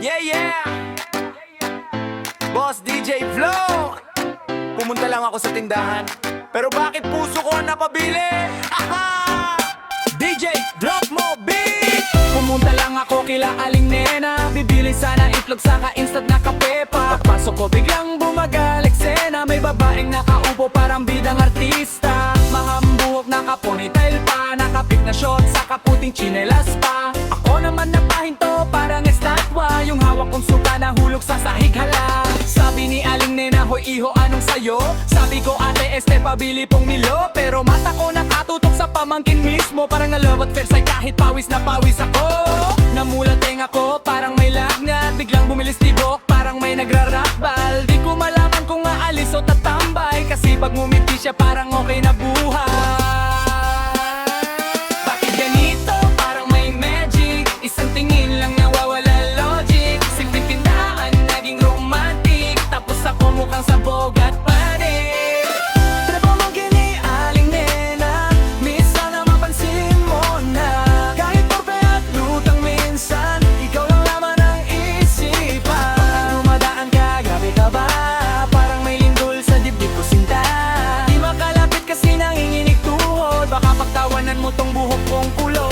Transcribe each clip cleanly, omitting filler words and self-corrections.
Yeah, yeah! Boss DJ Flow! Pumunta lang ako sa tindahan, pero bakit puso ko ang napabili? Aha! DJ, drop mo beat! Pumunta lang ako kila Aling Nena, bibili sana itlog saka instant na kape pa. Pagpasok ko biglang bumagal eksena, may babaeng nakaupo parang bidang artista. Mahambuhok naka-ponytail pa, nakapik na short saka puting tsinelas pa. Ako naman napahinto parang estatwa, yung hawak kong suka nahulog sa sahig hala. Sabi ni Aling Nena, hoy iho anong sayo? Sabi ko ate pabili pong Milo, pero mata ko nakatutok sa pamangkin mismo. Parang nalawat first ay kahit pawis na pawis ako. Namulat tenga ko parang may lagnat, biglang bumilis tibok parang may nagrarapbal. Di ko malaman kung aalis o tatambay, kasi pag ngumiti siya parang okay na buhay. Bakit ganito? Parang may magic, isang tingin lang nawawala logic. Simpleng tindahan naging romantic, tapos ako mukhang sabog at panik. Mo tong buhok kong kulot.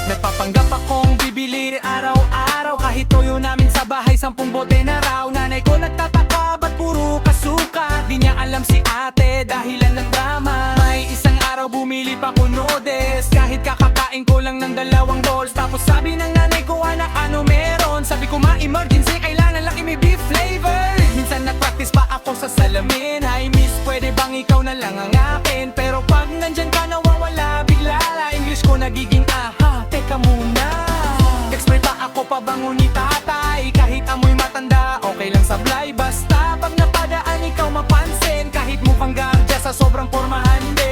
Nagpapanggap akong bibili araw-araw, kahit toyo namin sa bahay 10 bote na raw. Nanay ko nagtataka ba't puro kasuka, di niya alam si ate dahilan ng drama. May isang araw bumili pa ko noodles, kahit kakakain ko lang ng 2 balls. Tapos sabi ng nanay ko, anak ano meron? Sabi ko ma-emergency, kailangan laki may beef flavor. Minsan nag-practice pa ako sa salamin, hi miss, pwede bang ikaw na lang ang akin? Pero pag nandyan ka nawawala bigla, English ko nagiging aha, teka muna. Expert pa ako pabango ni tatay, kahit amoy matanda okay lang sablay. Basta pag napadaan ikaw mapansin, kahit mukhang gardya sa sobrang pormahan din.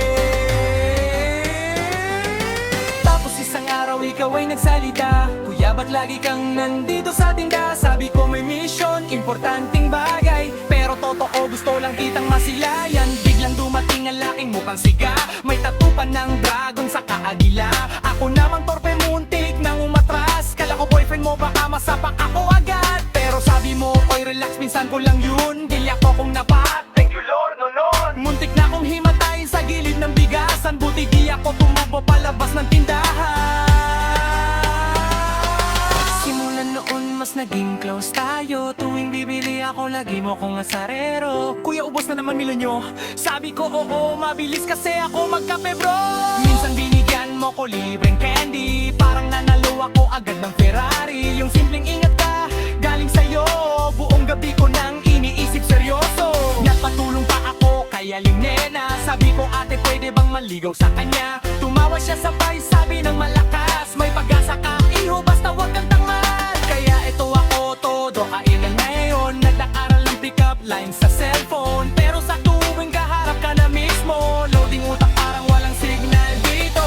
Tapos isang araw ikaw ay nagsalita, kuya ba't lagi kang nandito sa tinda? Sabi ko may mission, importanteng bagay, pero totoo gusto lang kitang masilayan. Biglang dumating ang laking mukhang siga, may tatupan ng dragon sa kaagila. Ako namang torpe muntik nang umatras, kala ko boyfriend mo baka masapak ako agad. Pero sabi mo oy relax, minsan ko lang yun, dilya ko kong napat. Thank you Lord, no Lord. Muntik na kong himatayin sa gilid ng bigasan, buti di ako tumubo palabas ng tindahan. Mas naging close tayo, tuwing bibili ako lagi mo kong asarero. Kuya ubos na naman milo nyo, sabi ko oo, mabilis kasi ako magkape bro. Minsan binigyan mo ko libreng candy, parang nanalo ako agad ng Ferrari. Yung simpleng ingat ka, galing sa'yo, buong gabi ko nang iniisip seryoso. Nagpatulong pa ako kay Aling Nena, sabi ko ate pwede bang maligaw sa kanya? Tumawa siya sabay, sabi ng malakas, may pag-asa ka iho, basta wag kang tangma. Kaya ito ako todo kailan ngayon, nag-aaral ng pick-up lines sa cellphone. Pero sa tuwing kaharap ka na mismo, loading utak parang walang signal dito.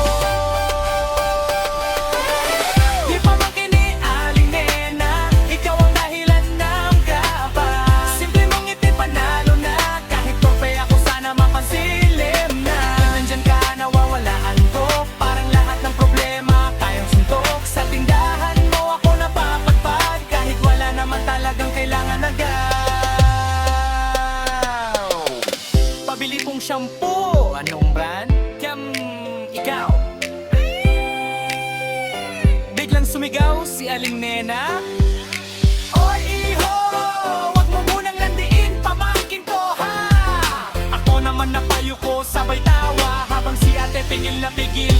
Di pa man kini Aling Nena, ikaw ang dahilan ng kaba. Simple mong ngiti panalo na, kahit torpe ako sana mapansilim na. Nandyan ka nawawalaan ko, parang lahat ng problema kayang suntok. Sa tindahan mo ako napapagpag, kahit wala naman talagang kailangan agaw. Pabili pong shampoo, anong brand? Ikaw. Biglang sumigaw si Aling Nena, oy iho, wag mo munang landiin, pamangkin ko ha. Ako naman napayo ko sabay tawa, habang si ate pigil na pigil.